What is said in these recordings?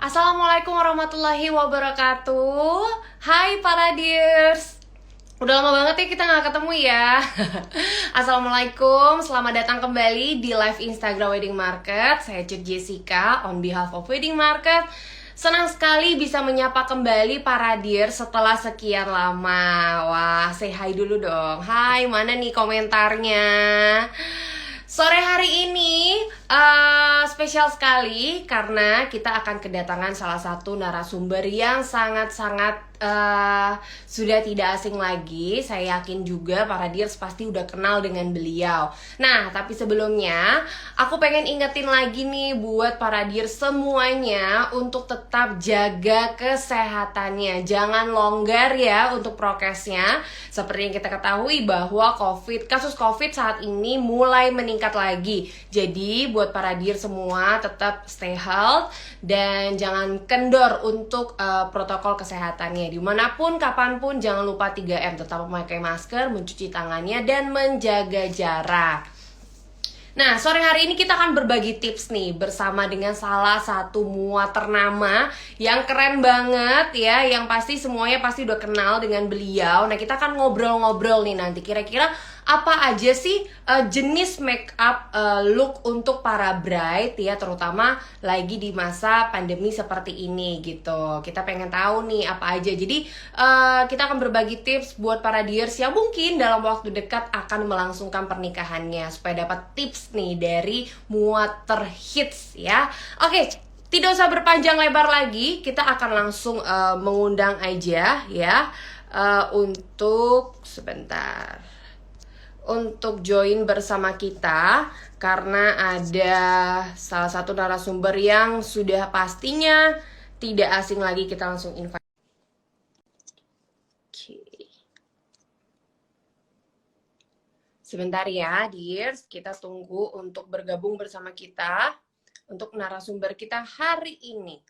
Assalamualaikum warahmatullahi wabarakatuh. Hai para dears. Udah lama banget ya kita nggak ketemu ya. Assalamualaikum, selamat datang kembali di live Instagram Wedding Market. Saya Cut Jessica on behalf of Wedding Market. Senang sekali bisa menyapa kembali para dears setelah sekian lama. Wah, say hi dulu dong. Hai, mana nih komentarnya? Sore hari ini spesial sekali karena kita akan kedatangan salah satu narasumber yang sangat-sangat sudah tidak asing lagi. Saya yakin juga para dears pasti udah kenal dengan beliau. Nah, tapi sebelumnya aku pengen ingetin lagi nih buat para dears semuanya untuk tetap jaga kesehatannya. Jangan longgar ya untuk prokesnya. Seperti yang kita ketahui bahwa kasus COVID saat ini mulai meningkat lagi. Jadi buat para dear semua tetap stay health dan jangan kendor untuk protokol kesehatannya. Dimanapun, kapanpun jangan lupa 3M. Tetap memakai masker, mencuci tangannya, dan menjaga jarak. Nah, sore hari ini kita akan berbagi tips nih bersama dengan salah satu mua ternama yang keren banget ya, yang pasti semuanya pasti udah kenal dengan beliau. Nah, kita akan ngobrol-ngobrol nih nanti kira-kira apa aja sih jenis make up look untuk para bride ya, terutama lagi di masa pandemi seperti ini gitu. Kita pengen tahu nih apa aja. Jadi kita akan berbagi tips buat para dears yang mungkin dalam waktu dekat akan melangsungkan pernikahannya supaya dapat tips nih dari mua terhits ya. Oke, tidak usah berpanjang lebar lagi, kita akan langsung mengundang aja ya untuk sebentar. Untuk join bersama kita karena ada salah satu narasumber yang sudah pastinya tidak asing lagi. Kita langsung invite. Sebentar ya, dears, kita tunggu untuk bergabung bersama kita untuk narasumber kita hari ini.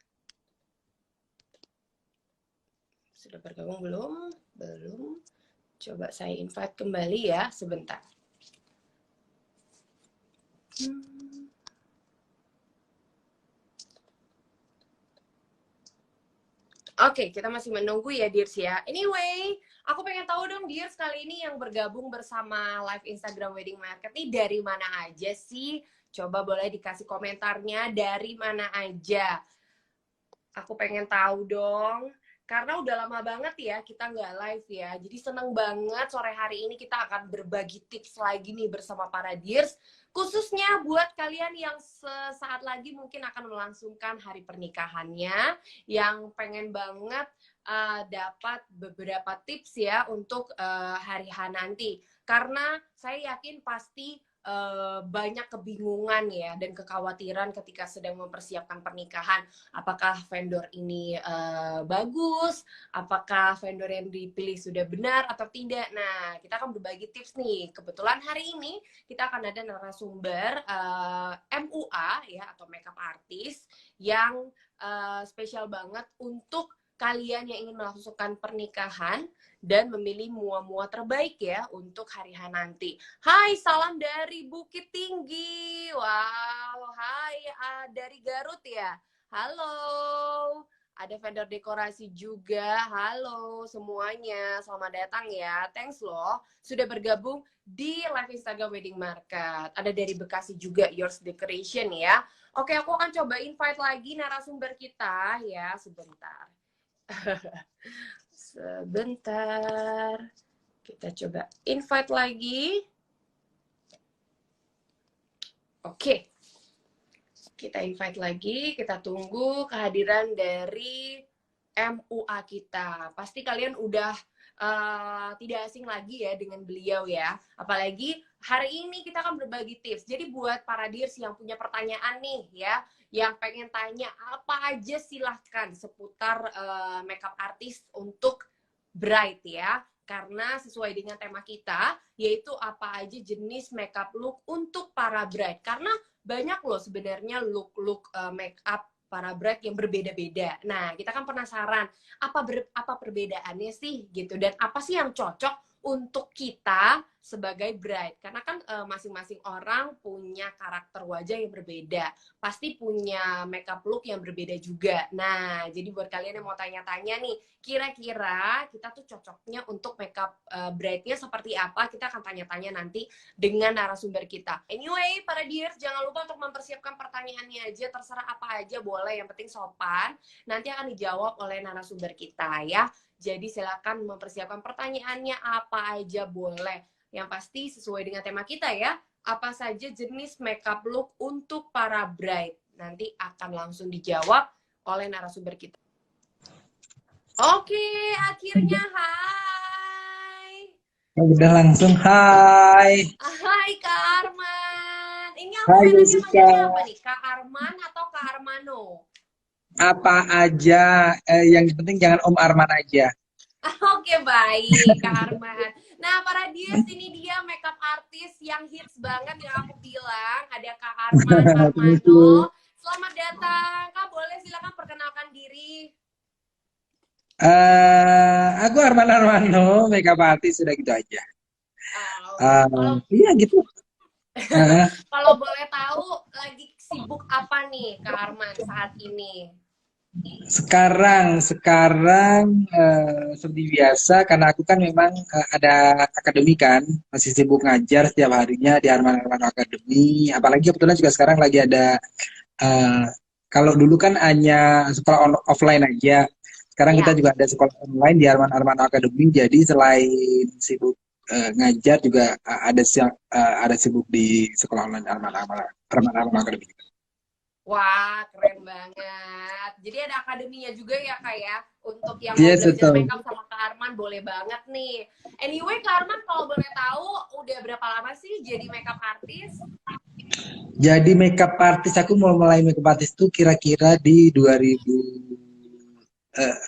Sudah bergabung belum? Belum. Coba saya invite kembali ya, sebentar. Oke, kita masih menunggu ya, dears ya. Anyway, aku pengen tahu dong, dears, kali ini yang bergabung bersama live Instagram Wedding Market ini dari mana aja sih? Coba boleh dikasih komentarnya dari mana aja. Aku pengen tahu dong. Karena udah lama banget ya kita nggak live ya. Jadi seneng banget sore hari ini kita akan berbagi tips lagi nih bersama para dears. Khususnya buat kalian yang sesaat lagi mungkin akan melangsungkan hari pernikahannya. Yang pengen banget dapat beberapa tips ya untuk hari H nanti. Karena saya yakin pasti banyak kebingungan ya dan kekhawatiran ketika sedang mempersiapkan pernikahan. Apakah vendor ini bagus? Apakah vendor yang dipilih sudah benar atau tidak? Nah, kita akan berbagi tips nih. Kebetulan hari ini kita akan ada narasumber MUA ya, atau makeup artist yang spesial banget untuk kalian yang ingin melangsungkan pernikahan dan memilih mua-mua terbaik ya untuk hari H nanti. Hai, salam dari Bukit Tinggi. Wow, hai dari Garut ya. Halo. Ada vendor dekorasi juga. Halo semuanya, selamat datang ya. Thanks loh sudah bergabung di live Instagram Wedding Market. Ada dari Bekasi juga, Yours Decoration ya. Oke, aku akan coba invite lagi narasumber kita ya, sebentar. Sebentar. Kita coba invite lagi. Oke. Kita invite lagi, kita tunggu kehadiran dari MUA kita. Pasti kalian udah tidak asing lagi ya dengan beliau ya. Apalagi hari ini kita akan berbagi tips. Jadi buat para dears yang punya pertanyaan nih ya, yang pengen tanya apa aja, silahkan seputar makeup artist untuk bride ya. Karena sesuai dengan tema kita, yaitu apa aja jenis makeup look untuk para bride. Karena banyak loh sebenarnya look-look makeup para bride yang berbeda-beda. Nah, kita kan penasaran apa perbedaannya sih gitu, dan apa sih yang cocok untuk kita sebagai bride, karena kan masing-masing orang punya karakter wajah yang berbeda, pasti punya makeup look yang berbeda juga. Nah, jadi buat kalian yang mau tanya-tanya nih, kira-kira kita tuh cocoknya untuk makeup bride-nya seperti apa, kita akan tanya-tanya nanti dengan narasumber kita. Anyway, para dears, jangan lupa untuk mempersiapkan pertanyaannya aja, terserah apa aja boleh, yang penting sopan. Nanti akan dijawab oleh narasumber kita ya. Jadi silakan mempersiapkan pertanyaannya apa aja boleh. Yang pasti sesuai dengan tema kita ya. Apa saja jenis makeup look untuk para bride? Nanti akan langsung dijawab oleh narasumber kita. Oke, akhirnya hai. Udah langsung hai. Hai Kak Arman. Ini aku Hai enaknya Jessica. manggilnya apa nih? Kak Arman atau Kak Armano? Apa aja, yang penting jangan Om Arman aja. Oke, baik Kak Arman. Nah, para Dias, ini dia makeup artis yang hits banget yang aku bilang. Ada Kak Arman Thank Armano. you. Selamat datang. Kak, boleh silakan perkenalkan diri. Aku Arman Armano, makeup artist sudah gitu aja. Oke. Kalau Iya gitu. Eh, kalau boleh tahu lagi sibuk apa nih Kak Arman saat ini? sekarang seperti biasa karena aku kan memang ada akademi kan, masih sibuk ngajar setiap harinya di Arman Armano Academy. Apalagi kebetulan juga sekarang lagi ada eh, kalau dulu kan hanya sekolah offline aja. Sekarang kita Ya. juga ada sekolah online di Arman Armano Academy. Jadi selain sibuk ngajar juga ada sibuk di sekolah online Arman Armano Academy. Wah, keren banget. Jadi ada akademinya juga ya, Kak ya. Untuk yang mau Yes, belajar betul. makeup sama Kak Arman, boleh banget nih. Anyway, Kak Arman kalau boleh tahu, udah berapa lama sih jadi makeup artis? Jadi makeup artist aku mau mulai makeup artist tuh kira-kira di 2000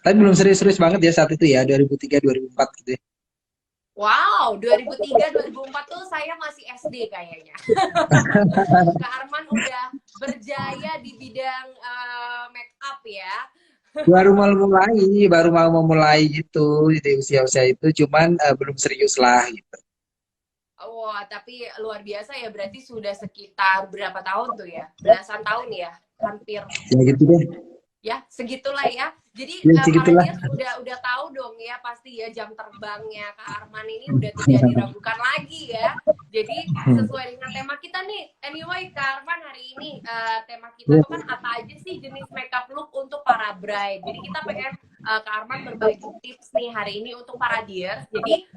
tapi belum serius-serius banget ya saat itu ya 2003 2004 gitu ya. Wow, 2003, 2004 tuh saya masih SD kayaknya. Kak Arman udah berjaya di bidang makeup ya. Baru mau mulai gitu di usia-usia itu cuman belum serius lah gitu. Wah, tapi luar biasa ya. Berarti sudah sekitar berapa tahun tuh ya? Belasan tahun ya? Hampir Ya gitu deh. ya, segitulah ya. Jadi Ya para segitulah. dia udah tahu dong ya pasti ya jam terbangnya Kak Arman ini udah tidak diragukan lagi ya. Jadi sesuai dengan tema kita nih. Anyway, Kak Arman hari ini tema kita Ya, tuh kan apa aja sih jenis makeup look untuk para bride. Jadi kita pengen Kak Arman berbagi tips nih hari ini untuk para dears. Jadi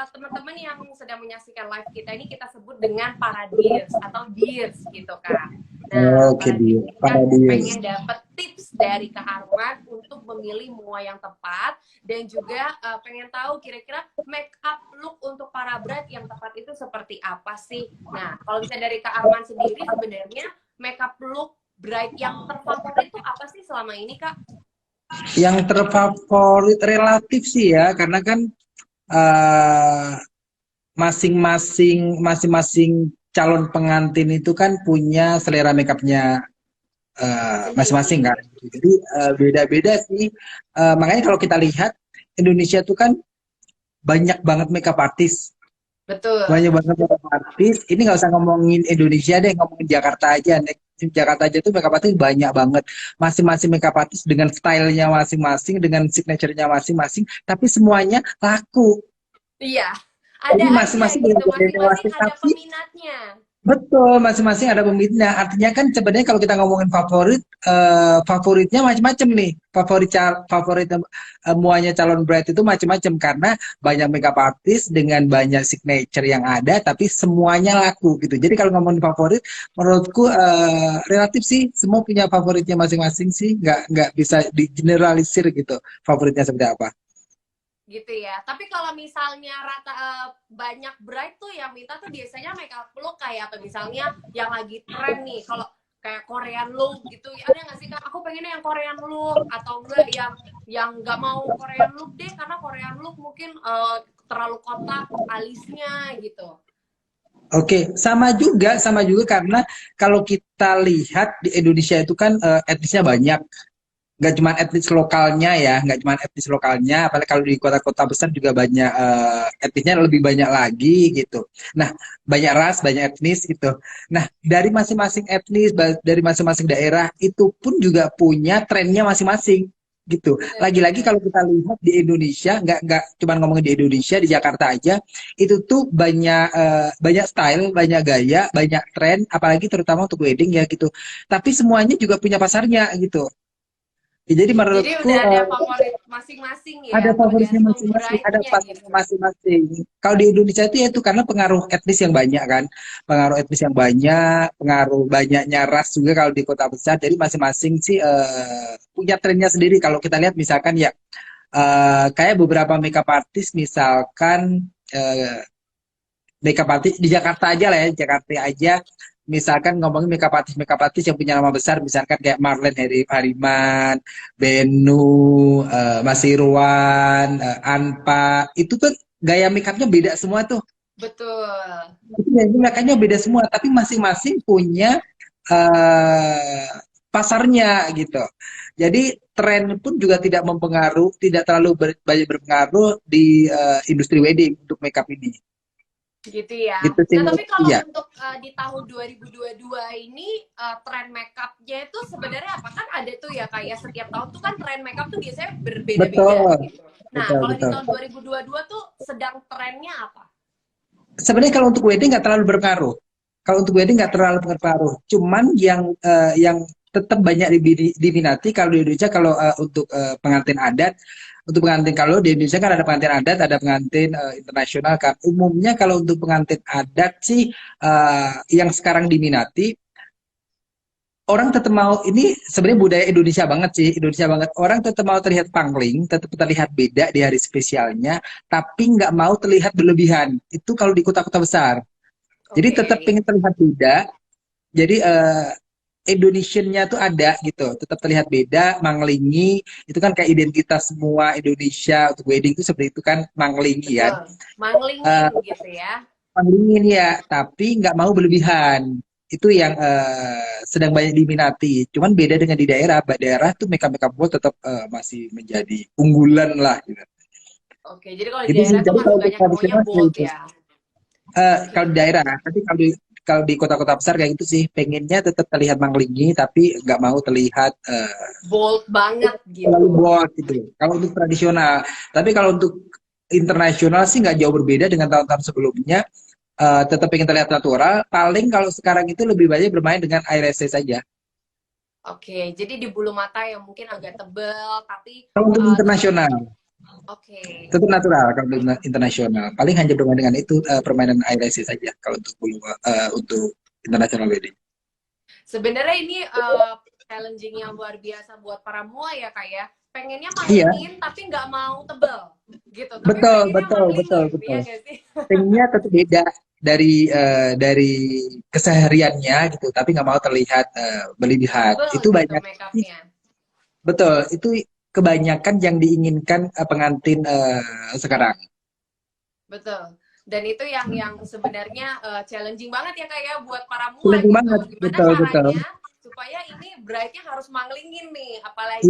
teman-teman yang sedang menyaksikan live kita ini kita sebut dengan para dears atau dears gitu Kak. Nah, oke para dia. dears ini kan Para dia. pengen dapat tips dari Kak Arman untuk memilih mua yang tepat dan juga pengen tahu kira-kira make up look untuk para bride yang tepat itu seperti apa sih. Nah, kalau bisa dari Kak Arman sendiri sebenarnya make up look bride yang terfavorit itu apa sih selama ini, Kak? Yang terfavorit relatif sih ya karena kan eh, masing-masing calon pengantin itu kan punya selera makeupnya masing-masing Sendiri. kan. Jadi beda-beda sih. Makanya kalau kita lihat Indonesia tuh kan banyak banget makeup artis. Betul. Banyak banget makeup artis. Ini nggak usah ngomongin Indonesia deh, ngomongin Jakarta aja. Jakarta aja tuh makeup artis banyak banget. Masing-masing makeup artis dengan stylenya masing-masing, dengan signaturenya masing-masing. Tapi semuanya laku. Iya, Jadi ada aja masing-masing dengan gitu. bedanya Masing-masing masing ada tapi peminatnya. betul, masing-masing ada pemiliknya. Artinya kan sebenarnya kalau kita ngomongin favorit, favoritnya macam-macam nih. Favorit muanya calon bride itu macam-macam karena banyak makeup artist dengan banyak signature yang ada, tapi semuanya laku gitu. Jadi kalau ngomongin favorit, menurutku relatif sih, semua punya favoritnya masing-masing sih. Nggak bisa digeneralisir gitu. Favoritnya seperti apa? Gitu ya. Tapi kalau misalnya rata banyak bride tuh yang minta tuh biasanya make up look kayak apa misalnya yang lagi tren nih. Kalau kayak Korean look gitu, ya ada nggak sih Kak? Aku pengennya yang Korean look atau enggak yang nggak mau Korean look deh karena Korean look mungkin terlalu kotak alisnya gitu. Oke, sama juga karena kalau kita lihat di Indonesia itu kan etnisnya banyak. nggak cuma etnis lokalnya ya, nggak cuma etnis lokalnya, apalagi kalau di kota-kota besar juga banyak etnisnya lebih banyak lagi gitu. Nah, banyak ras, banyak etnis gitu. Nah, dari masing-masing etnis, dari masing-masing daerah itu pun juga punya trennya masing-masing gitu. Lagi-lagi Bener-bener. kalau kita lihat di Indonesia, nggak cuma ngomongin di Indonesia, di Jakarta aja, itu tuh banyak style, banyak gaya, banyak tren, apalagi terutama untuk wedding ya gitu. Tapi semuanya juga punya pasarnya gitu. Ya, jadi Jadi menurutku udah ada favorit masing-masing ada ya, favoritnya tergantung masing-masing, ada bride-nya pasarnya gitu. masing-masing. Kalau di Indonesia itu ya itu karena pengaruh etnis yang banyak kan, pengaruh etnis yang banyak, pengaruh banyaknya ras juga kalau di kota besar. Jadi masing-masing sih punya trennya sendiri. Kalau kita lihat misalkan ya kayak beberapa makeup artist misalkan makeup artist di Jakarta aja lah ya, Jakarta aja. Misalkan ngomongin makeup artist yang punya nama besar, misalkan kayak Marlen Hariman, Benu, Mas Irwan, Anpa, itu tuh gaya makeupnya beda semua tuh. Betul. Itu gaya makeupnya beda semua, tapi masing-masing punya eh, pasarnya gitu. Jadi tren pun juga tidak mempengaruhi, tidak terlalu banyak berpengaruh di industri wedding untuk makeup ini. Gitu ya. Gitu sih Nah, tapi menurut kalau iya. untuk di tahun 2022 ini tren makeupnya itu sebenarnya apa? Kan ada tuh ya kayak setiap tahun tuh kan tren makeup tuh biasanya berbeda-beda Betul, gitu. Nah, betul, kalau di betul. tahun 2022 tuh sedang trennya apa? Sebenarnya kalau untuk wedding nggak terlalu berpengaruh. Kalau untuk wedding nggak terlalu berpengaruh. Cuman yang tetap banyak diminati kalau di Indonesia kalau untuk pengantin adat, untuk pengantin kalau di Indonesia kan ada pengantin adat, ada pengantin internasional kan. Umumnya kalau untuk pengantin adat sih yang sekarang diminati orang tetap mau ini sebenarnya budaya Indonesia banget sih Indonesia banget orang tetap mau terlihat pangling tetap terlihat beda di hari spesialnya tapi nggak mau terlihat berlebihan itu kalau di kota-kota besar jadi Oke. tetap pengen terlihat beda jadi Indonesiannya tuh ada gitu tetap terlihat beda manglingi itu kan kayak identitas semua Indonesia untuk wedding itu seperti itu kan manglingi kan Betul. Manglingin Eh, gitu ya. Dingin ya, tapi nggak mau berlebihan. Itu yang sedang banyak diminati. Cuman beda dengan di daerah. Daerah tuh makeup makeup bold tetap masih menjadi unggulan lah. Gitu. Oke, jadi kalau di Itu sih. daerah tuh Jadi masih kalau untuk banyak maunya tradisional seperti bold itu. ya. Kalau di Oke. daerah, tapi kalau di kota-kota besar kayak gitu sih, pengennya tetap terlihat manglingi, tapi nggak mau terlihat Bold banget terlalu gitu. bold gitu. Kalau untuk tradisional, tapi kalau untuk internasional sih nggak jauh berbeda dengan tahun-tahun sebelumnya. Tetap ingin terlihat natural. Paling kalau sekarang itu lebih banyak bermain dengan eyelashes saja. Oke, jadi di bulu mata yang mungkin agak tebel tapi Kalau untuk tetap internasional, oke. tetap natural kalau untuk internasional. Paling hanya bermain dengan itu permainan eyelashes saja kalau untuk international wedding. Sebenarnya ini challenging yang luar biasa buat para mua ya kak ya. Pengennya Iya, manglingin tapi nggak mau tebel gitu. Tapi betul, pengennya betul, betul, manglingin, betul. ya gak sih? Pengennya tetap beda dari kesehariannya gitu, tapi nggak mau terlihat berlebihan. Tebel Itu gitu banyak, makeupnya. betul. Itu kebanyakan yang diinginkan pengantin sekarang. Betul. Dan itu yang sebenarnya challenging banget ya kak ya buat para mua Lebih gitu. banget, Gimana betul, betul. caranya supaya ini bride-nya harus manglingin nih, Iya, apalagi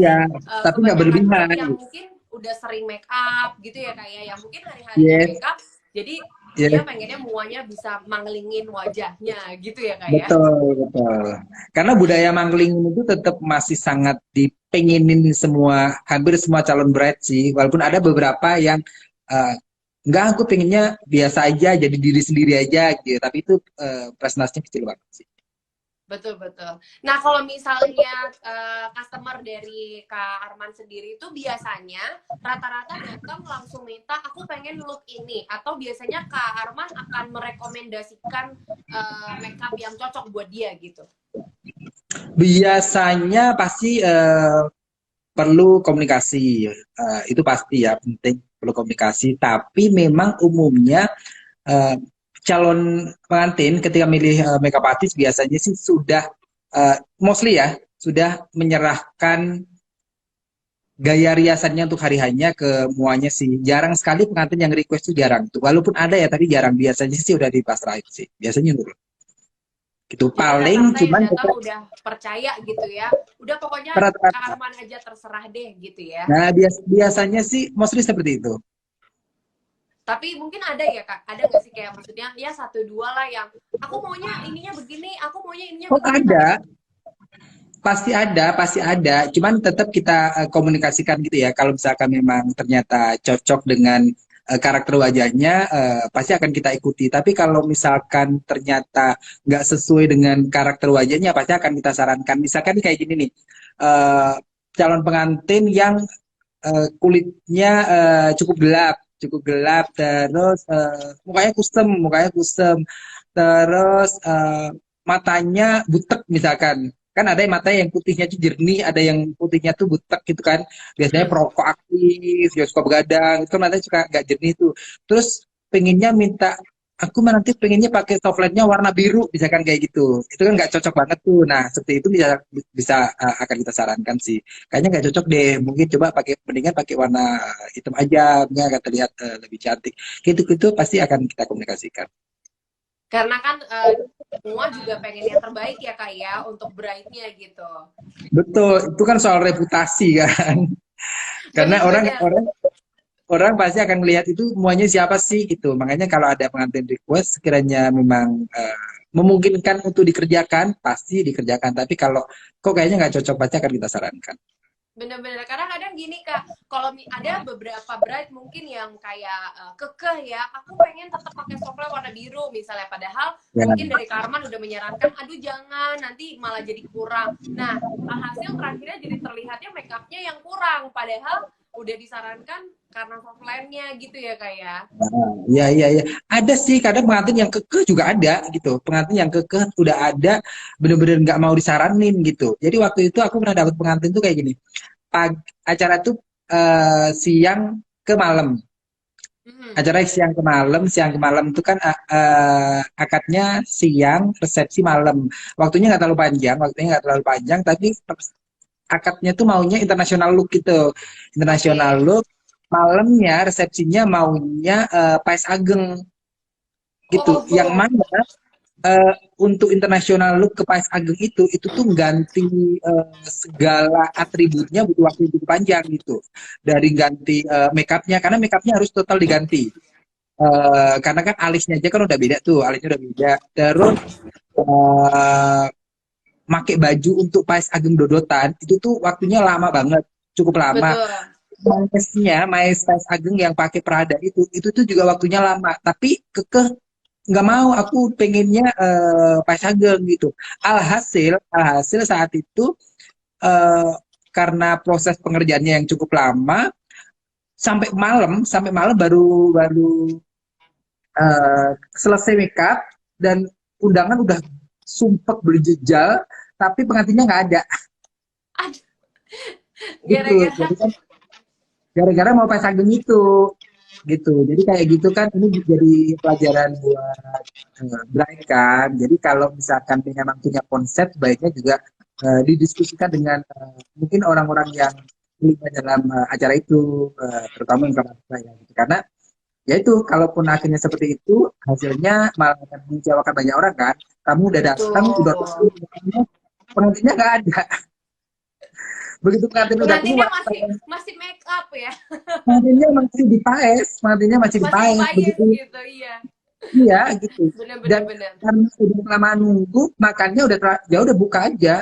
tapi nggak kebanyakan berlebihan. bride yang Gitu. mungkin udah sering make up gitu ya kak ya, yang mungkin hari-harinya make Yes, up, jadi dia yes, pengennya muanya bisa manglingin wajahnya gitu ya kak ya. betul, betul. Karena budaya mangling itu tetap masih sangat dipengenin semua, hampir semua calon bride sih. Walaupun ada beberapa yang eh, enggak, aku pengennya biasa aja, jadi diri sendiri aja gitu. Tapi itu presentasinya kecil banget sih. Betul betul. Nah kalau misalnya customer dari Kak Arman sendiri itu biasanya rata-rata datang langsung minta aku pengen look ini atau biasanya Kak Arman akan merekomendasikan makeup yang cocok buat dia gitu. Biasanya pasti perlu komunikasi, itu pasti ya penting perlu komunikasi. Tapi memang umumnya eh, calon pengantin ketika milih makeup artist biasanya sih sudah mostly ya sudah menyerahkan gaya riasannya untuk hari hanya ke muanya sih. Jarang sekali pengantin yang request itu jarang tuh. Walaupun ada ya tapi jarang biasanya sih udah dipasrahin sih. Biasanya gitu. gitu. Jadi Paling rata-rata yang cuman datang tetap udah percaya gitu ya. Udah pokoknya rata-rata. Kak Arman aja terserah deh gitu ya. Nah, biasanya sih mostly seperti itu. Tapi mungkin ada ya Kak, ada nggak sih kayak maksudnya ya satu dua lah yang aku maunya ininya begini, aku maunya ininya Oh, begini, tapi ada, pasti ada, pasti ada. Cuman tetap kita komunikasikan gitu ya. Kalau misalkan memang ternyata cocok dengan karakter wajahnya, pasti akan kita ikuti. Tapi kalau misalkan ternyata nggak sesuai dengan karakter wajahnya, pasti akan kita sarankan. Misalkan kayak gini nih, eh, calon pengantin yang kulitnya cukup gelap, terus mukanya kusem, terus matanya butek misalkan. Kan ada yang mata yang putihnya tuh jernih, ada yang putihnya tuh butek gitu kan. Biasanya hmm, perokok aktif, ya suka begadang, itu kan matanya suka nggak jernih tuh. Terus pengennya minta aku mah nanti pengennya pakai softline-nya warna biru, misalkan kayak gitu. Itu kan nggak cocok banget tuh. Nah, seperti itu bisa bisa akan kita sarankan sih. Kayaknya nggak cocok deh. Mungkin coba mendingan pakai warna hitam aja, mungkin akan terlihat lebih cantik. Gitu-gitu pasti akan kita komunikasikan. karena kan semua juga pengen yang terbaik ya Kak ya untuk bride-nya gitu. Betul, itu kan soal reputasi kan. Karena orang Bener-bener. orang orang pasti akan melihat itu semuanya siapa sih gitu. Makanya kalau ada pengantin request sekiranya memang memungkinkan untuk dikerjakan, pasti dikerjakan. Tapi kalau kok kayaknya nggak cocok, pasti akan kita sarankan. Bener-bener karena kadang gini Kak, kalau ada beberapa bride mungkin yang kayak kekeh ya, aku pengen tetap pakai softline warna biru misalnya, padahal Ya, mungkin dari Karman udah menyarankan, aduh jangan nanti malah jadi kurang. Nah, alhasil terakhirnya jadi terlihatnya make upnya yang kurang, padahal udah disarankan karena softline-nya gitu ya Kak ya. iya, iya, iya. Ada sih kadang pengantin yang kekeh juga ada gitu. Pengantin yang kekeh udah ada bener-bener nggak mau disaranin gitu. Jadi waktu itu aku pernah dapat pengantin tuh kayak gini. Acara tuh siang ke malam. Hmm. Acara siang ke malam itu kan akadnya siang, resepsi malam. Waktunya nggak terlalu panjang, tapi akadnya tuh maunya international look gitu. International Oke. look, malamnya resepsinya maunya Pais Ageng gitu. Yang Oh, mana untuk international look ke Pais Ageng itu tuh ganti segala atributnya butuh waktu yang cukup panjang gitu. Dari ganti make upnya, karena make upnya harus total diganti. Karena kan alisnya aja kan udah beda tuh, alisnya udah beda. Terus uh, make baju untuk Pais Ageng Dodotan itu tuh waktunya lama banget, cukup lama. betul. Mais Pais Ageng yang pakai Prada itu tuh juga waktunya lama. Tapi kekeh nggak mau, aku pengennya Pais Ageng gitu. Alhasil saat itu uh, karena proses pengerjaannya yang cukup lama, sampai malam baru baru selesai make up dan undangan udah sumpek berjejal, tapi pengantinnya nggak ada Aduh, gitu. gara-gara Jadi kan gara-gara mau pas ageng itu gitu. Jadi kayak gitu kan, ini jadi pelajaran buat bride kan. Jadi kalau misalkan memang punya konsep, baiknya juga didiskusikan dengan mungkin orang-orang yang terlibat dalam acara itu, terutama yang kamar saya gitu. Karena ya itu, kalaupun akhirnya seperti itu, hasilnya malah akan mengecewakan banyak orang kan. Kamu udah datang, udah betul. pengantinnya nggak ada. Begitu pengantin udah Pengantinnya keluar, masih masih make up ya, pengantinnya masih masih dipaes. dipayes Begitu, gitu, iya. iya gitu. Dan Bener-bener bener. karena udah lama nunggu, makannya ya udah buka aja.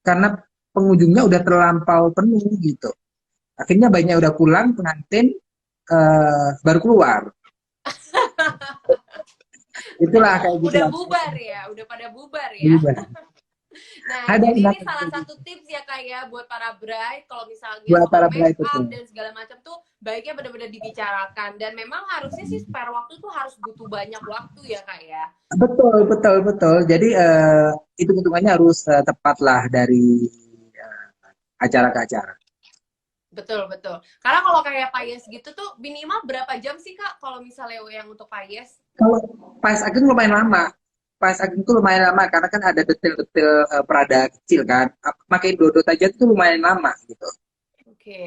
Karena pengunjungnya udah terlampau penuh gitu. Akhirnya banyak udah pulang, pengantin baru keluar. Udah Itulah kayak gitu udah lah. bubar ya, udah pada bubar ya. Nah, Ada jadi ini ingat salah itu satu tips ya Kak ya buat para bride kalau misalnya buat soal para make bride itu. up dan segala macam tuh baiknya benar-benar dibicarakan, dan memang harusnya sih spare waktu tuh harus butuh banyak waktu ya Kak ya. Betul, betul, betul. Jadi hitung-hitungannya harus tepat lah dari eh, acara ke acara. Betul, betul. Karena kalau kayak payes gitu tuh minimal berapa jam sih Kak kalau misalnya yang untuk payes? Kalau Pais Ageng lumayan lama. Pais Ageng tuh lumayan lama karena kan ada detail-detail Prada kecil kan. Makin dodot aja tuh lumayan lama gitu.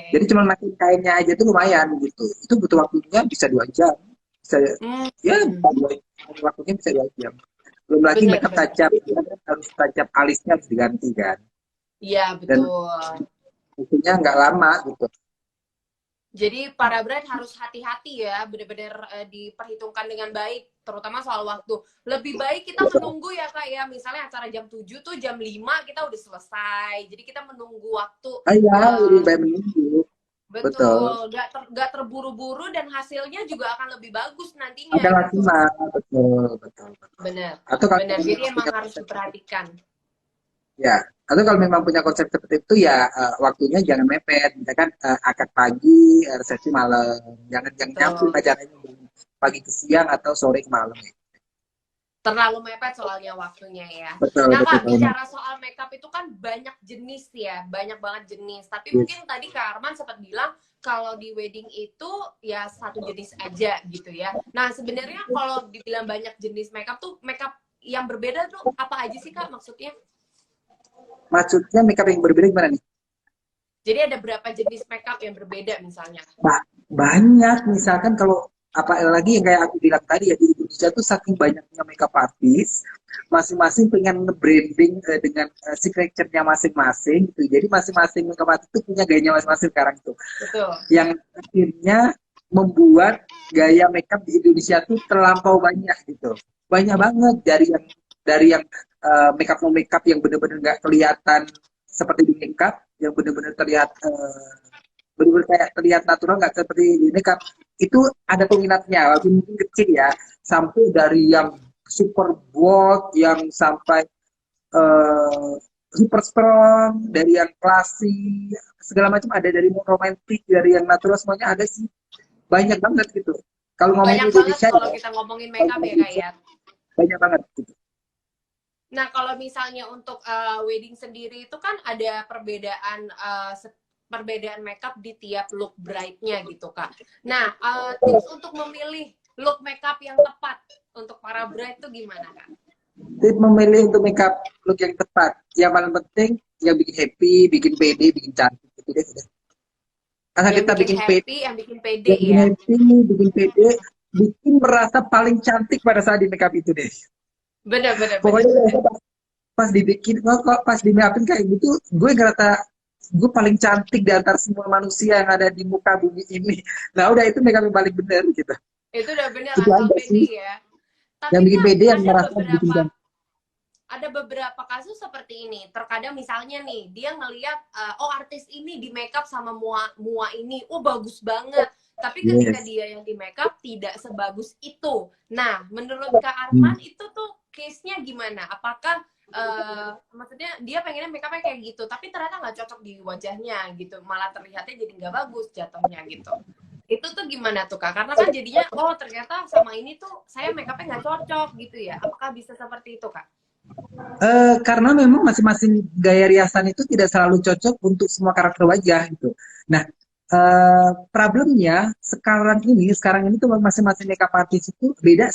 Jadi Oke. cuma makin kainnya aja tuh lumayan gitu. Itu butuh waktunya bisa 2 jam. Bisa, ya Hmm. waktunya bisa 2 jam. Belum lagi Bener, makeup bener. tajam, harus tajam alisnya harus diganti kan. Iya, Dan betul. tentunya nggak lama gitu. Jadi para brand harus hati-hati ya, benar-benar diperhitungkan dengan baik, terutama soal waktu. Lebih baik kita menunggu ya Kak ya, misalnya acara jam 7 tuh jam 5 kita udah selesai. Jadi kita menunggu waktu, Ah ya, lebih eh, baik menunggu. Betul. betul, gak terburu-buru dan hasilnya juga akan lebih bagus nantinya Ada gitu. maksimal, betul, betul, betul. Benar, Atau kalau benar. Jadi memang emang punya harus konsep diperhatikan. ya, atau kalau memang punya konsep seperti itu ya waktunya jangan mepet, misalkan akad pagi, resepsi malam, jangan nyampur Betul. acaranya pagi ke siang atau sore ke malam ya. Terlalu mepet soalnya waktunya ya. Betul, Nah betul, Kak, betul. bicara soal makeup itu kan banyak jenis ya, banyak banget jenis. Tapi Yes. mungkin tadi Kak Arman sempat bilang kalau di wedding itu ya satu jenis aja gitu ya. Nah sebenarnya kalau dibilang banyak jenis makeup tuh makeup yang berbeda tuh apa aja sih Kak maksudnya? Maksudnya makeup yang berbeda gimana nih? Jadi ada berapa jenis makeup yang berbeda misalnya? Banyak, misalkan kalau apalagi yang kayak aku bilang tadi ya di Indonesia tuh saking banyaknya makeup artist, masing-masing pengen nge-branding dengan signature-nya masing-masing gitu. Jadi masing-masing makeup artist itu punya gayanya masing-masing sekarang tuh. Betul. Yang akhirnya membuat gaya makeup di Indonesia tuh terlampau banyak gitu. Banyak banget dari yang makeup no makeup yang benar-benar nggak kelihatan seperti di makeup, yang benar-benar terlihat benar-benar kayak terlihat natural nggak seperti di makeup. Itu ada peminatnya, walaupun mungkin kecil ya. Sampai dari yang super bold, yang sampai eh, super strong, dari yang klasik, segala macam ada, dari yang romantis, dari yang natural, semuanya ada sih. Banyak banget gitu. Kalau Banyak ngomongin banget Indonesia kalau ya, kita ngomongin kalau makeup ya Kak Indonesia ya. banyak banget gitu. Nah, kalau misalnya untuk wedding sendiri itu kan ada perbedaan makeup di tiap look bride-nya gitu, Kak. Nah, tips untuk memilih look makeup yang tepat untuk para bride itu gimana, Kak? Tip memilih untuk makeup look yang tepat. Yang paling penting yang bikin happy, bikin pede, bikin cantik gitu deh. Karena Yang kita bikin bikin pede, happy, yang bikin pede yang bikin ya. happy, bikin pede, bikin merasa paling cantik pada saat di makeup itu deh. Bener, bener, bener, Pokoknya bener. pas dibikin, kok pas di makeupin kayak gitu, gue ngerasa gue paling cantik di antara semua manusia yang ada di muka bumi ini. Nah udah itu makeup yang paling bener gitu. Itu udah bener Itu asal aja pede sih. ya. Yang Tapi bikin Kak, pede yang merasa bikin cantik. ada beberapa kasus seperti ini. Terkadang misalnya nih, dia ngelihat oh artis ini di makeup sama mua mua ini, oh bagus banget. Tapi ketika Yes. dia yang di makeup tidak sebagus itu. Nah, menurut Kak Hmm. Arman itu tuh case-nya gimana? Apakah maksudnya dia pengennya makeupnya kayak gitu, tapi ternyata nggak cocok di wajahnya gitu, malah terlihatnya jadi nggak bagus jatuhnya gitu. Itu tuh gimana tuh Kak? Karena kan jadinya, oh ternyata sama ini tuh saya makeupnya nggak cocok gitu ya. Apakah bisa seperti itu Kak? Karena memang masing-masing gaya riasan itu tidak selalu cocok untuk semua karakter wajah gitu. Nah, problemnya sekarang ini tuh masing-masing makeup artist itu beda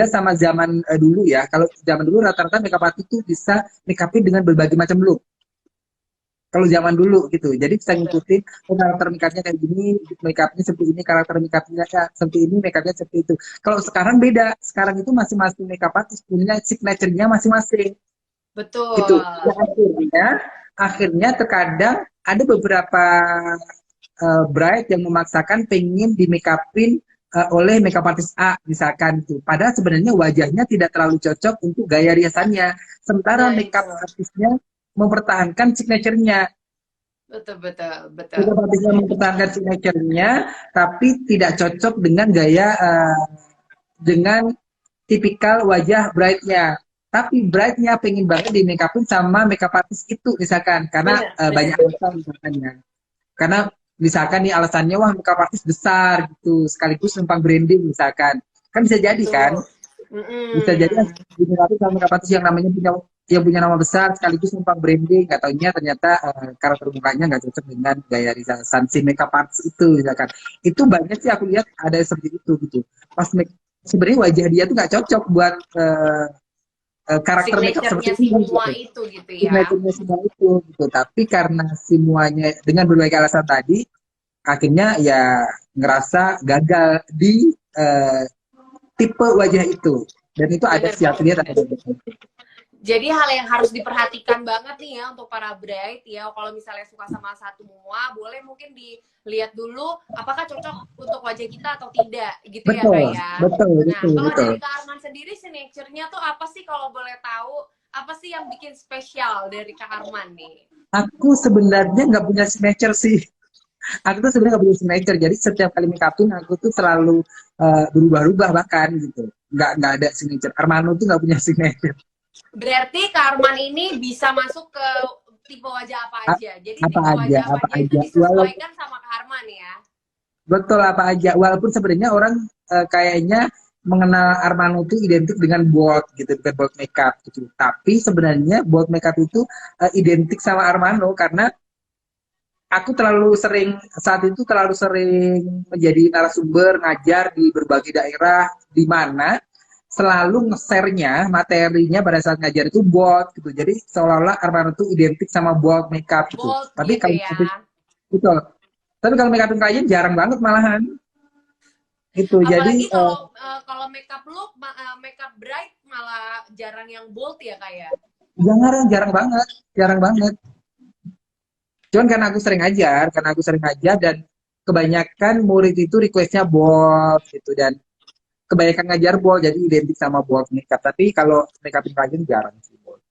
sama zaman dulu ya. Kalau zaman dulu rata-rata makeup artist itu bisa make upin dengan berbagai macam look. Kalau zaman dulu gitu. Jadi bisa ngikutin oh, karakter makeupnya kayak gini, makeupnya seperti ini, karakter makeupnya seperti ini, makeupnya seperti itu. Kalau sekarang beda. Sekarang itu masing-masing makeup artist punya signature-nya masing-masing gitu. Betul. Yang akhirnya terkadang ada beberapa bride yang memaksakan pengen di make upin oleh makeup artist A misalkan itu. Padahal sebenarnya wajahnya tidak terlalu cocok untuk gaya riasannya. Sementara Nah, itu. makeup artistnya mempertahankan signature-nya. Betul, betul, betul. Makeup artistnya mempertahankan signature-nya, tapi tidak cocok dengan gaya dengan tipikal wajah bride-nya. Tapi bride-nya pengen banget di make upin sama makeup artist itu misalkan karena Benar, benar. banyak alasan misalkan ya. Karena misalkan nih alasannya wah makeup artist besar gitu sekaligus numpang branding misalkan. Kan bisa jadi kan? Betul. Bisa jadi Mm-mm. diminati sama makeup artist yang punya nama besar sekaligus numpang branding nggak taunya ternyata karakter mukanya nggak cocok dengan gaya riasan si makeup artist itu misalkan. Itu banyak sih aku lihat ada seperti itu gitu. Pas sebenarnya wajah dia tuh nggak cocok buat karakter makeup seperti Signature-nya si ini mua gitu. itu gitu ya. Signature semua itu gitu. Tapi karena semuanya dengan berbagai alasan tadi, akhirnya ya ngerasa gagal di tipe wajah itu. Dan itu ada Bener siap lihat ada. Jadi hal yang harus diperhatikan banget nih ya untuk para bride ya, kalau misalnya suka sama satu mua, boleh mungkin dilihat dulu apakah cocok untuk wajah kita atau tidak, gitu ya Betul, Kak ya. betul, Nah, betul, kalau betul. dari Kak Arman sendiri signature-nya tuh apa sih kalau boleh tahu? Apa sih yang bikin spesial dari Kak Arman nih? Aku sebenarnya nggak punya signature sih. Aku tuh sebenarnya nggak punya signature. Jadi setiap kali make upin aku tuh selalu berubah-ubah bahkan gitu. Nggak ada signature. Armano tuh nggak punya signature. Berarti Kak Arman ini bisa masuk ke tipe wajah apa A- aja. Jadi Apa tipe aja, wajah apa apa aja itu aja. Walau disesuaikan sama Kak Arman ya. betul apa aja. Walaupun sebenarnya orang kayaknya mengenal Armano itu identik dengan bold gitu, bukan bold makeup gitu. Tapi sebenarnya bold makeup itu identik sama Armano karena aku terlalu sering saat itu terlalu sering menjadi narasumber ngajar di berbagai daerah di mana selalu nge-share-nya materinya pada saat ngajar itu bold gitu. Jadi seolah-olah Armando itu identik sama bold makeup gitu. Bold Tapi gitu kalau ya. itu make up klien jarang banget malahan itu. Jadi Apalagi kalau makeup look, makeup bright malah jarang yang bold ya kayak. jarang jarang banget, jarang banget. Cuman karena aku sering ajar dan kebanyakan murid itu requestnya bold gitu dan kebanyakan ngajar bold jadi identik sama bold makeup. Tapi kalau makeup klien jarang sih bold.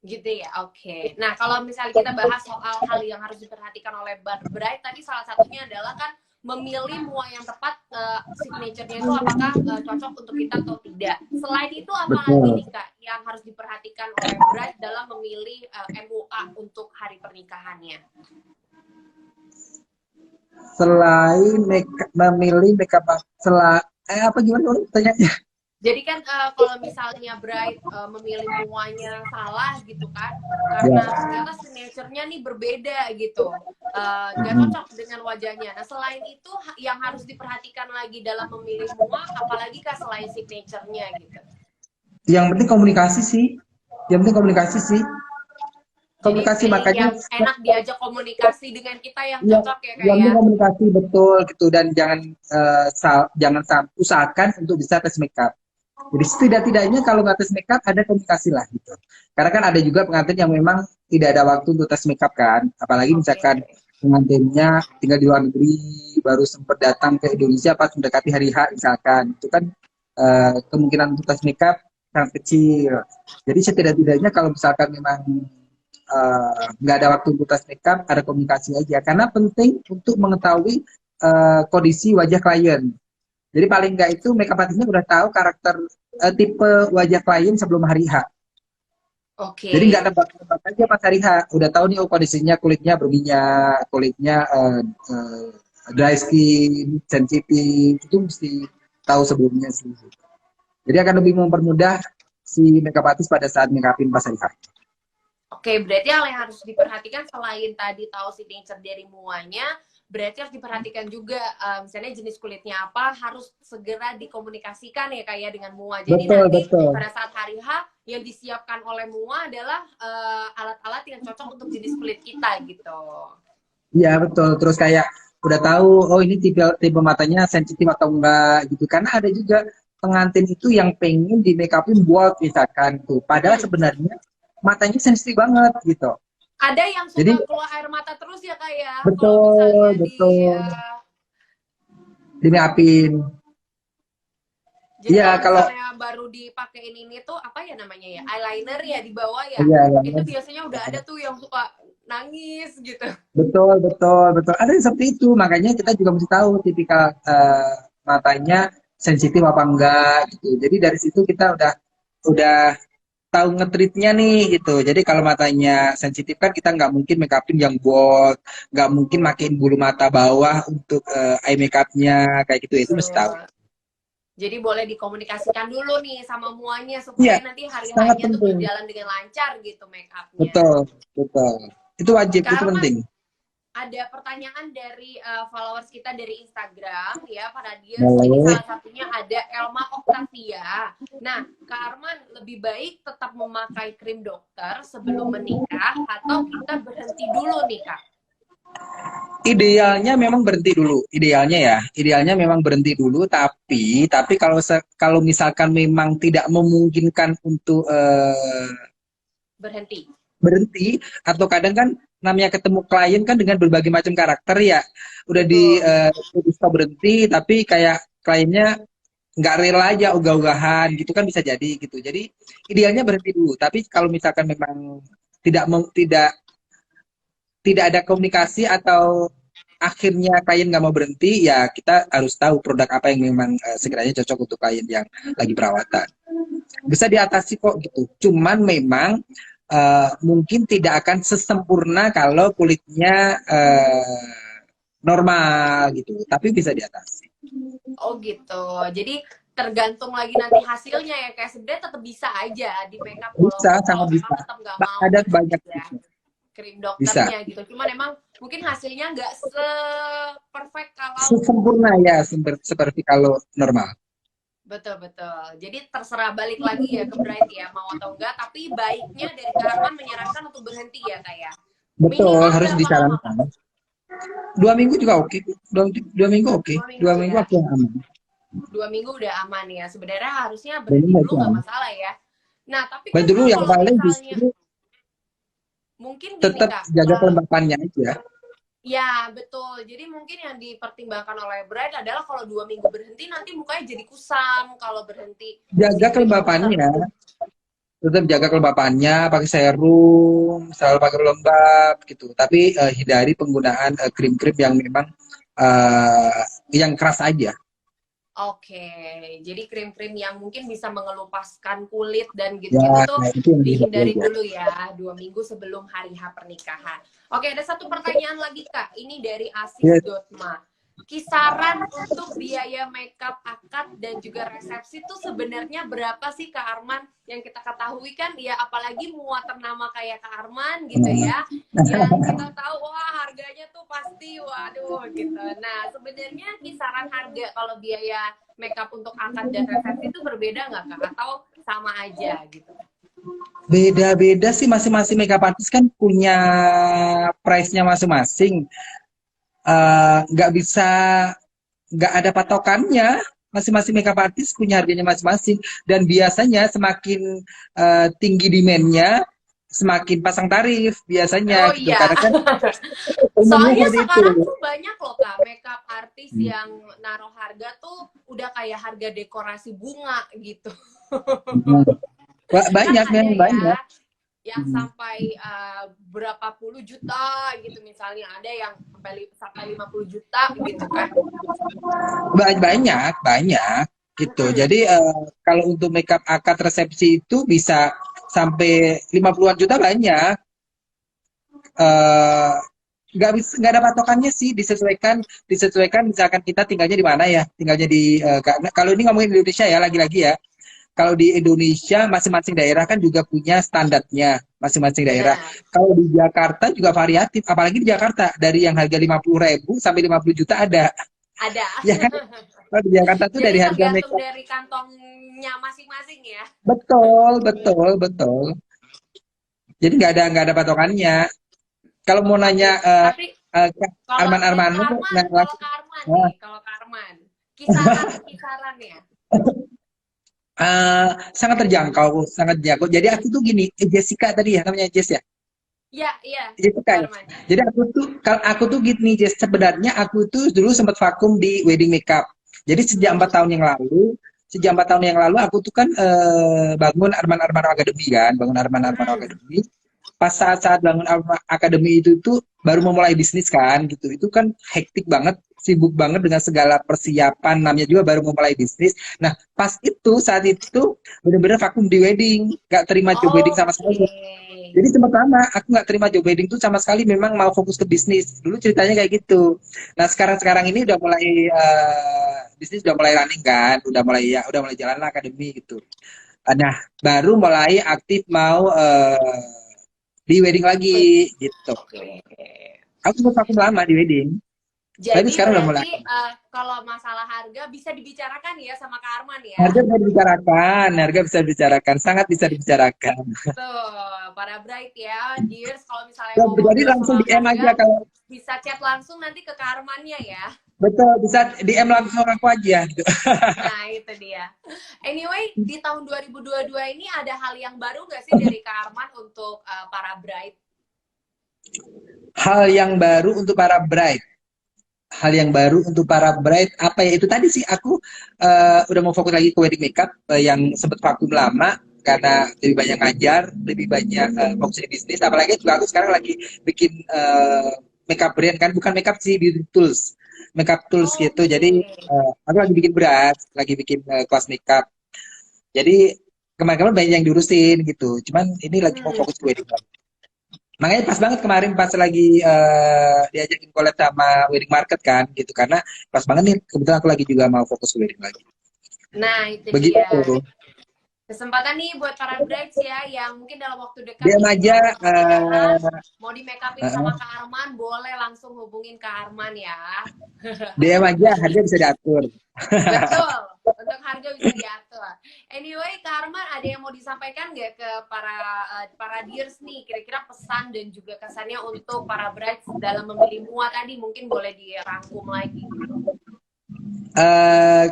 Gitu ya, oke. Nah, kalau misalnya kita bahas soal hal yang harus diperhatikan oleh bride, tadi salah satunya adalah kan memilih mua yang tepat, signature-nya itu apakah cocok untuk kita atau tidak. Selain itu, apalagi Betul. nih Kak yang harus diperhatikan oleh bride dalam memilih MUA untuk hari pernikahannya? Selain memilih makeup apa gimana pertanyaannya? Jadi kan kalau misalnya bride memilih muanya salah gitu kan, karena Ya. ternyata signature-nya nih berbeda gitu, nggak cocok dengan wajahnya. Nah selain itu yang harus diperhatikan lagi dalam memilih mua, apalagi kak selain signature-nya gitu. Yang penting komunikasi sih. Yang penting komunikasi sih. Jadi Komunikasi pilih makanya yang enak diajak komunikasi dengan kita yang ya, cocok ya kak yang ya. penting komunikasi betul gitu dan jangan usahakan untuk bisa tes makeup. Jadi setidak-tidaknya kalau nggak tes makeup ada komunikasi lah gitu. Karena kan ada juga pengantin yang memang tidak ada waktu untuk tes makeup kan. Apalagi Oke. misalkan pengantinnya tinggal di luar negeri, baru sempat datang ke Indonesia pas mendekati hari H misalkan. Itu kan kemungkinan untuk tes makeup sangat kecil. Jadi setidak-tidaknya kalau misalkan memang nggak ada waktu untuk tes makeup, ada komunikasi aja. Karena penting untuk mengetahui kondisi wajah klien. Jadi paling nggak itu makeup artisnya udah tahu karakter tipe wajah klien sebelum hari H. Jadi Oke. nggak nebak-nebak aja pas hari H. Udah tahu nih oh kondisinya kulitnya berminyak, kulitnya dry skin, sensitif. Itu mesti tahu sebelumnya sih. Jadi akan lebih mempermudah si makeup artist pada saat makeupin pas hari H. Oke, berarti hal yang harus diperhatikan selain tadi tahu signature dari muanya, berarti harus diperhatikan juga misalnya jenis kulitnya apa, harus segera dikomunikasikan ya kayak dengan mua. Jadi Betul, nanti betul. pada saat hari H yang disiapkan oleh mua adalah alat-alat yang cocok untuk jenis kulit kita gitu. Iya betul. Terus kayak udah tahu oh ini tipe tipe matanya sensitif atau enggak gitu. Karena ada juga pengantin itu yang pengen di make upin buat misalkan tuh. Padahal Hmm. sebenarnya matanya sensitif banget gitu. Ada yang Jadi suka keluar air mata terus ya kayak kalau betul misalnya betul di make upin. jadi Iya kalau kalau misalnya baru dipakein ini tuh apa ya namanya ya eyeliner ya di bawah ya, iya ya, itu biasanya udah ada tuh yang suka nangis gitu. betul betul betul. Ada yang seperti itu. Makanya kita juga mesti tahu tipikal matanya sensitif apa enggak gitu. Jadi dari situ kita udah tahu ngetritnya nih gitu. Jadi kalau matanya sensitif kan kita nggak mungkin make upin yang bold, nggak mungkin makin bulu mata bawah untuk eye make upnya kayak gitu. Itu mesti tahu. Betul. Jadi boleh dikomunikasikan dulu nih sama muanya Iya, supaya nanti hari sangat hanya tuh penting. berjalan dengan lancar gitu make upnya. Betul, betul. Itu wajib, Kak itu Arman, penting. ada pertanyaan dari followers kita dari Instagram ya para dears. Ini Boleh. salah satunya ada Elma Octavia. Nah, Kak Arman lebih baik tetap memakai krim dokter sebelum menikah atau kita berhenti dulu nih Kak? Idealnya memang berhenti dulu, idealnya ya, idealnya memang berhenti dulu. Tapi kalau misalkan memang tidak memungkinkan untuk Berhenti. berhenti, atau kadang kan namanya ketemu klien kan dengan berbagai macam karakter ya, udah Betul. stop berhenti, tapi kayak kliennya nggak rela aja ogah-ogahan gitu kan bisa jadi gitu. Jadi idealnya berhenti dulu. Tapi kalau misalkan memang tidak ada komunikasi atau akhirnya klien nggak mau berhenti, ya kita harus tahu produk apa yang memang sekiranya cocok untuk klien yang lagi perawatan. Bisa diatasi kok gitu. Cuman memang mungkin tidak akan sesempurna kalau kulitnya normal gitu, tapi bisa diatasi. Oh gitu. Jadi tergantung lagi nanti hasilnya ya. Kayak sebenarnya tetap bisa aja di makeup Bisa, walaupun kalau sangat memang bisa. tetap nggak mau Ada banyak berhenti ya. bisa. Krim Bisa. dokternya gitu. Cuman emang mungkin hasilnya nggak se-perfect kalau Sempurna ya, seperti kalau normal. betul-betul. Jadi terserah balik lagi ya ke Bright ya mau atau enggak. Tapi baiknya dari Kak Arman menyarankan untuk berhenti ya Kak ya. Betul, Minimal harus berapa lama Kak? disarankan. 2 minggu juga oke. 2 minggu oke. 2 minggu 2 minggu ya. aku yang aman. 2 minggu udah aman ya. Sebenarnya harusnya Dan berhenti ini dulu aku nggak aman. masalah ya. Nah tapi Dan kan dulu Kak yang kalau paling misalnya justru mungkin gini tetap Kak, jaga kelembapannya aja. ya betul. Jadi mungkin yang dipertimbangkan oleh Bright adalah kalau 2 minggu berhenti nanti mukanya jadi kusam. Kalau berhenti si Jaga krim dokter kelembapannya, itu. tetap jaga kelembapannya, pakai serum, selalu pakai pelembab gitu. Tapi hindari penggunaan krim-krim yang memang eh, yang keras aja. Oke, jadi krim-krim yang mungkin bisa mengelupaskan kulit dan Ya, gitu-gitu tuh itu yang dihindari dihindari aja. dulu ya 2 minggu sebelum hari H pernikahan. Oke, ada satu pertanyaan lagi Kak. Ini dari Asis Ya, Dotma. Kisaran untuk biaya makeup akad dan juga resepsi itu sebenarnya berapa sih Kak Arman? Yang kita ketahui kan ya apalagi muat ternama kayak Kak Arman gitu ya. Yang kita tahu wah harganya tuh pasti waduh gitu. Nah sebenarnya kisaran harga kalau biaya makeup untuk akad dan resepsi itu berbeda nggak Kak? Atau sama aja gitu? beda-beda sih, masing-masing makeup artist kan punya price-nya masing-masing. Nggak bisa, nggak ada patokannya. Masing-masing makeup artist punya harganya masing-masing. Dan biasanya semakin tinggi demand-nya, semakin pasang tarif biasanya Oh gitu. iya. Karena kan umumnya Soalnya seperti itu. sekarang tuh banyak loh Kak makeup artis yang naruh harga tuh udah kayak harga dekorasi bunga gitu. Hmm. Kan Banyak, ada memang banyak. ya yang sampai berapa puluh juta gitu misalnya ada yang sampai 50 juta gitu kan. Banyak, banyak gitu. Jadi kalau untuk makeup akad resepsi itu bisa sampai 50-an juta banyak. Eh, nggak ada patokannya sih, disesuaikan misalkan kita tinggalnya di mana ya, tinggalnya di kalau ini ngomongin Indonesia ya, lagi-lagi ya, kalau di Indonesia masing-masing daerah kan juga punya standarnya masing-masing daerah. Benar. Kalau di Jakarta juga variatif, apalagi di Jakarta dari yang harga 50.000 sampai 50 juta ada. Ada. Ya kan, kalau di Jakarta tuh Jadi dari harga tergantung makeup. dari kantongnya masing-masing ya. Betul, betul, betul. Jadi nggak ada patokannya. Kalau mau nanya Oke, tapi kalau Arman Armando, nggak Kalau langsung. Karman Wah, nih, kalau Karman, kisarannya. sangat terjangkau, sangat terjangkau. Jadi aku tuh gini, Jessica tadi ya, namanya Jess ya. Iya, iya, Jessica ya. Karman. Jadi kalau aku tuh gini, Jess, sebenarnya aku tuh dulu sempat vakum di wedding makeup. Jadi sejak 4 tahun yang lalu aku tuh kan bangun Arman Armando Academy kan, bangun Arman Armando Hmm. Academy. Pas saat-saat bangun akademi itu tuh baru memulai bisnis kan gitu. Itu kan hektik banget, sibuk banget dengan segala persiapan, namanya juga baru memulai bisnis. Nah, pas itu saat itu bener-bener vakum di wedding, nggak terima job wedding sama sekali. Oke. Jadi sempat lama aku nggak terima job wedding tuh sama sekali, memang mau fokus ke bisnis. Dulu ceritanya kayak gitu. Nah, sekarang-sekarang ini udah mulai bisnis udah mulai running kan, udah mulai jalan lah akademi gitu. Nah, baru mulai aktif mau di wedding lagi gitu. Oke. Aku sempat vakum lama di wedding, tapi Jadi sekarang udah mulai. berarti kalau masalah harga bisa dibicarakan ya sama Kak Arman ya. Harga bisa dibicarakan, sangat bisa dibicarakan. Tuh, para bride ya, dears. Kalau misalnya Ya, mau jadi ngobrol langsung soal DM aja harga, kalau bisa chat langsung nanti ke Kak Armannya ya. betul, bisa DM langsung aku aja gitu. Nah, itu dia. Anyway, di tahun 2022 ini ada hal yang baru nggak sih dari Kak Arman untuk para bride? Hal yang baru untuk para bride. Hal yang baru untuk para bride apa ya, itu tadi sih aku udah mau fokus lagi ke wedding makeup yang sempat vakum lama karena lebih banyak ngajar, lebih banyak fokus di bisnis. Apalagi juga aku sekarang lagi bikin makeup brand kan, bukan makeup sih, beauty tools, makeup tools gitu. Oke. Jadi aku lagi bikin berat, lagi bikin kelas makeup. Jadi kemarin-kemarin banyak yang diurusin gitu. Cuman ini lagi mau Hmm. fokus ke wedding. Makanya pas banget kemarin pas lagi diajakin collab sama wedding market kan gitu, karena pas banget nih kebetulan aku lagi juga mau fokus ke wedding lagi. Nah, itu Begitu dia. tuh. Kesempatan nih buat para brides ya yang mungkin dalam waktu dekat DM ingin aja melakukan pernikahan, mau di make upin sama Kak Arman, boleh langsung hubungin Kak Arman ya. DM aja, harga bisa diatur. Betul, untuk harga bisa diatur. Anyway, Kak Arman ada yang mau disampaikan nggak ke para dears nih? Kira-kira pesan dan juga kesannya untuk para brides dalam memilih mua tadi mungkin boleh dirangkum lagi. Eh,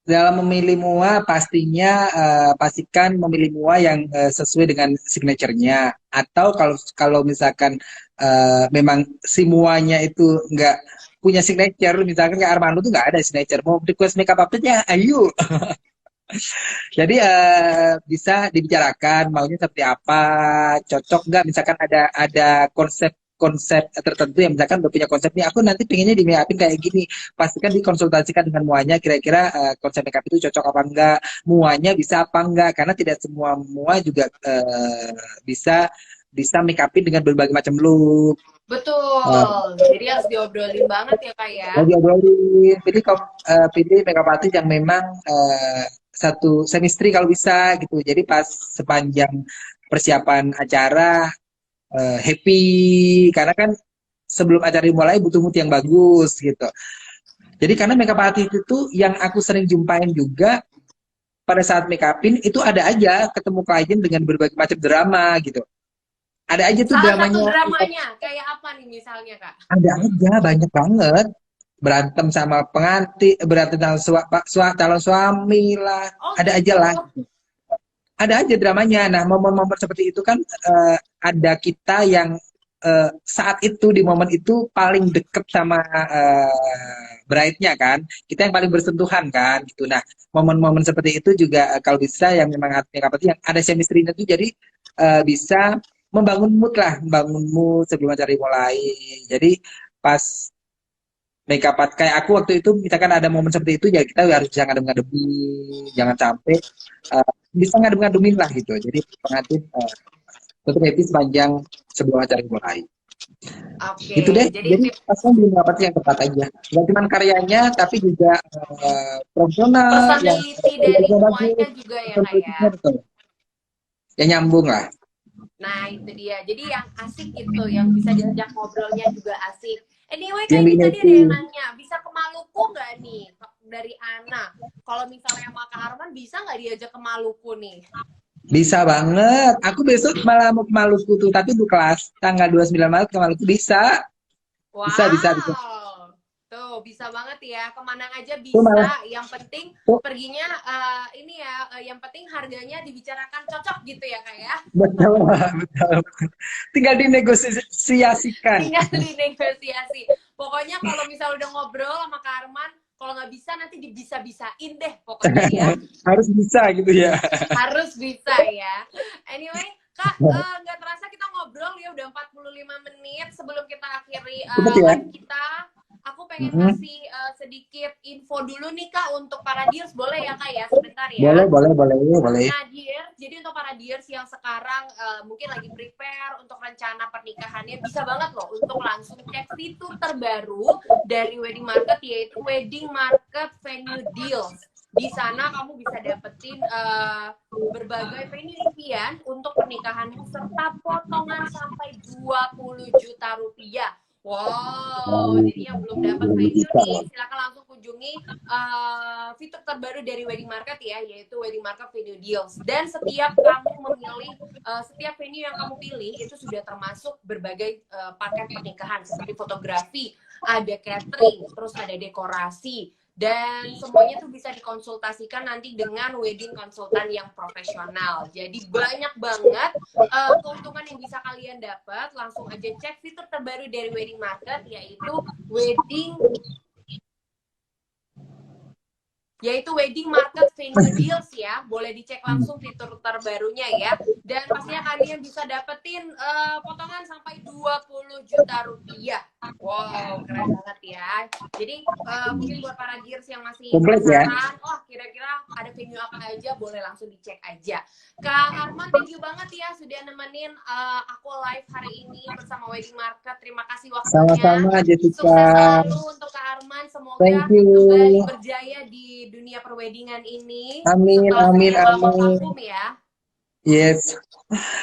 dalam memilih mua pastinya pastikan memilih mua yang sesuai dengan signaturenya. Atau kalau kalau misalkan memang si muanya itu nggak punya signature, misalkan kayak Armando tuh nggak ada signature, mau request makeup artist ya ayo. Jadi bisa dibicarakan maunya seperti apa, cocok nggak, misalkan ada konsep konsep tertentu yang misalkan udah punya konsep nih, aku nanti pengennya di make upin kayak gini, pastikan dikonsultasikan dengan muanya kira-kira konsep make up itu cocok apa enggak, muanya bisa apa enggak, karena tidak semua mua juga bisa bisa make upin dengan berbagai macam look. Betul, jadi harus diobrolin banget ya Kak ya. Lagi obrolin, pilih pilih makeup artist yang memang satu semistri kalau bisa gitu. Jadi pas sepanjang persiapan acara happy, karena kan sebelum acara dimulai butuh mood yang bagus gitu. Jadi karena makeup artist itu yang aku sering jumpain juga pada saat make upin itu ada aja ketemu klien dengan berbagai macam drama gitu. Ada aja tuh Salah satu dramanya, dramanya kayak apa nih misalnya Kak? ada aja banyak banget. Berantem sama pengantin, berantem sama calon suami lah, Oh ada aja gitu. lah, ada aja dramanya. Nah, momen-momen seperti itu kan ada kita yang saat itu di momen itu paling deket sama bride-nya kan, kita yang paling bersentuhan kan gitu. Nah, momen-momen seperti itu juga kalau bisa yang memang yang ada chemistry-nya tuh, jadi bisa membangun mood lah, membangun mood sebelum acara dimulai. Jadi pas makeup art kayak aku waktu itu misalkan ada momen seperti itu ya kita harus bisa ngadem-ngademin, jangan sampai bisa ngadem-ngademin lah gitu, jadi pengantin tetap happy sepanjang sebelum acara dimulai. Gitu Oke, deh, jadi jadi pasnya beli apa yang tepat aja, nggak cuma karyanya tapi juga profesional yang personality dari bagus, muanya juga ya Kak ya. betul, yang nyambung lah. Nah itu dia, jadi yang asik gitu, yang bisa diajak ngobrolnya juga asik. Anyway Kak, Yang ini bikin tadi ada happy. yang nanya, bisa ke Maluku nggak nih dari Ana? Kalau misalnya sama Kak Arman, bisa nggak diajak ke Maluku nih? Bisa banget, aku besok malah mau ke Maluku tuh, tapi di kelas tanggal 29 Maret ke Maluku. Bisa bisa. Wow, tuh bisa banget ya. Kemana aja Tuh malah bisa. Yang penting tuh, perginya ini ya. Yang penting harganya dibicarakan cocok gitu ya kak ya. betul, betul. Tinggal dinegosiasikan. Tinggal dinegosiasi. Pokoknya kalau misal udah ngobrol sama Kak Arman, kalau nggak bisa nanti dibisa-bisain deh pokoknya ya. Harus bisa gitu ya. Harus bisa ya. Anyway, Kak, nggak terasa kita ngobrol ya udah 45 menit sebelum kita akhiri Cepet ya. live kita. Aku pengen ngasih sedikit info dulu nih Kak untuk para dears, boleh ya Kak ya sebentar ya. Boleh. Nah dears, jadi untuk para dears yang sekarang mungkin lagi prepare untuk rencana pernikahannya, bisa banget loh untuk langsung cek fitur terbaru dari Wedding Market, yaitu Wedding Market Venue Deals. Di sana kamu bisa dapetin berbagai venue impian untuk pernikahanmu serta potongan sampai 20 juta rupiah Wow, jadi yang belum dapat Belum venue bisa. nih, silakan langsung kunjungi fitur terbaru dari Wedding Market ya, yaitu Wedding Market Venue Deals. Dan setiap kamu memilih, setiap venue yang kamu pilih itu sudah termasuk berbagai paket pernikahan seperti fotografi, ada catering, terus ada dekorasi, dan semuanya tuh bisa dikonsultasikan nanti dengan wedding konsultan yang profesional. Jadi banyak banget keuntungan yang bisa kalian dapat. Langsung aja cek fitur terbaru dari Wedding Market, yaitu Wedding Market Venue Deals ya. Boleh dicek langsung fitur terbarunya ya. Dan pastinya kalian bisa dapetin potongan sampai 20 juta rupiah. Wow, keren banget ya. Jadi mungkin buat para gears yang masih Komplit ya. penasaran, oh kira-kira ada venue apa aja, boleh langsung dicek aja. Kak Arman, thank you banget ya sudah nemenin aku live hari ini bersama Wedding Market. Terima kasih waktunya. Sama-sama Jessica. Sukses selalu untuk Kak Arman. Thank Semoga kembali you. berjaya di dunia perweddingan ini Amin, setelah amin, sekian lama amin. vakum ya. Yes.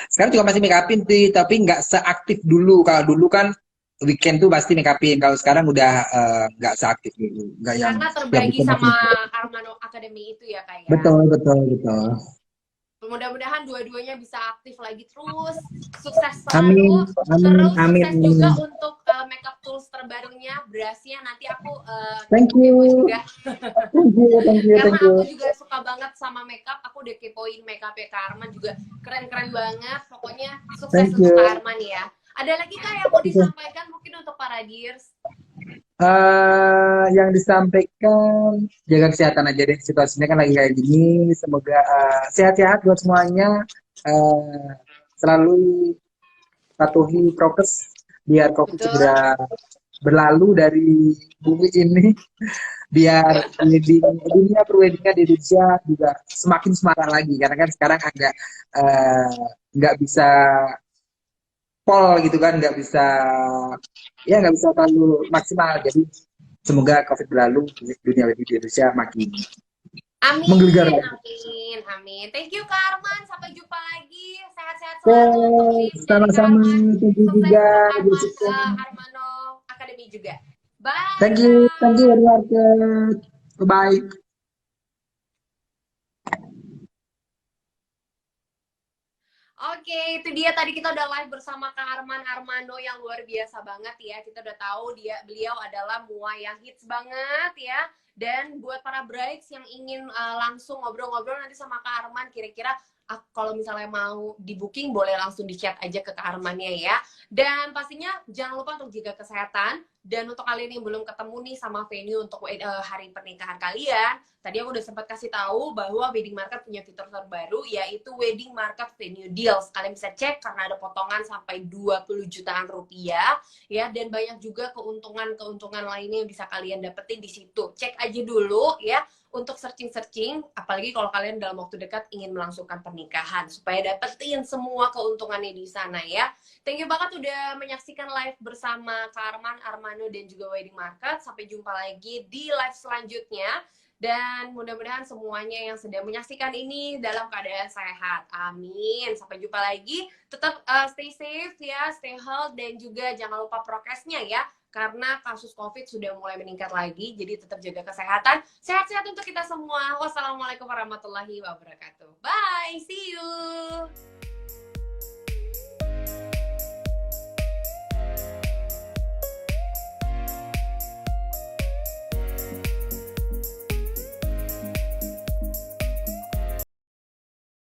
Sekarang juga masih make upin sih, tapi nggak seaktif dulu. Kalau dulu kan weekend tuh pasti make upin. Kalau sekarang udah nggak seaktif dulu. Nggak yang Karena tiap terbagi weekend sama masih. Armano Academy itu ya Kak ya. Betul, betul, betul. Mudah-mudahan dua-duanya bisa aktif lagi terus. Sukses Amin, selalu. amin, Terus amin, sukses amin. juga untuk makeup tools terbarunya, brushnya. Nanti aku Thank kepo-kepo you, juga. thank you, thank you, Karena thank you. aku juga suka banget sama makeup. Aku udah kepoin makeupnya Kak Arman juga keren-keren banget. Pokoknya sukses Thank untuk you. Kak Arman ya. Ada lagi Kak yang mau disampaikan mungkin untuk para dears? Yang disampaikan jaga kesehatan aja deh, situasinya kan lagi kayak gini. Semoga sehat-sehat buat semuanya. Eh, Selalu patuhi prokes biar COVID Betul. segera berlalu dari bumi ini, biar dunia perweddingan di Indonesia juga semakin semangat lagi, karena kan sekarang agak eh, nggak bisa pol gitu kan, nggak bisa, ya nggak bisa terlalu maksimal. Jadi semoga COVID berlalu, dunia wedding di Indonesia makin menggelegar Amin, lagi. amin, amin. Thank you Kak Arman. Sampai jumpa lagi. Sehat-sehat selalu untuk Oke, tim dari Kak sama-sama. Arman. Thank you Sukses juga, untuk Arman Jessica. Armano Academy juga. Bye Thank you, Kak. Edward. Bye-bye. Oke, itu dia tadi kita udah live bersama Kak Arman Armando yang luar biasa banget ya. Kita udah tahu beliau adalah mua yang hits banget ya. Dan buat para brides yang ingin langsung ngobrol-ngobrol nanti sama Kak Arman, kira-kira kalau misalnya mau di booking boleh langsung di chat aja ke Kak Armannya ya. Dan pastinya jangan lupa untuk jaga kesehatan. Dan untuk kalian yang belum ketemu nih sama venue untuk hari pernikahan kalian, tadi aku udah sempat kasih tahu bahwa Wedding Market punya fitur terbaru yaitu Wedding Market Venue Deals. Kalian bisa cek karena ada potongan sampai 20 jutaan rupiah ya, dan banyak juga keuntungan-keuntungan lainnya yang bisa kalian dapetin di situ. Cek aja dulu ya untuk searching-searching, apalagi kalau kalian dalam waktu dekat ingin melangsungkan pernikahan supaya dapetin semua keuntungannya di sana ya. Thank you banget udah menyaksikan live bersama Kak Arman, Armando, dan juga Wedding Market. Sampai jumpa lagi di live selanjutnya. Dan mudah-mudahan semuanya yang sedang menyaksikan ini dalam keadaan sehat. Amin. Sampai jumpa lagi. Tetap stay safe ya, stay healthy, dan juga jangan lupa prokesnya ya. Karena kasus COVID sudah mulai meningkat lagi. Jadi tetap jaga kesehatan. Sehat-sehat untuk kita semua. Wassalamualaikum warahmatullahi wabarakatuh. Bye. See you.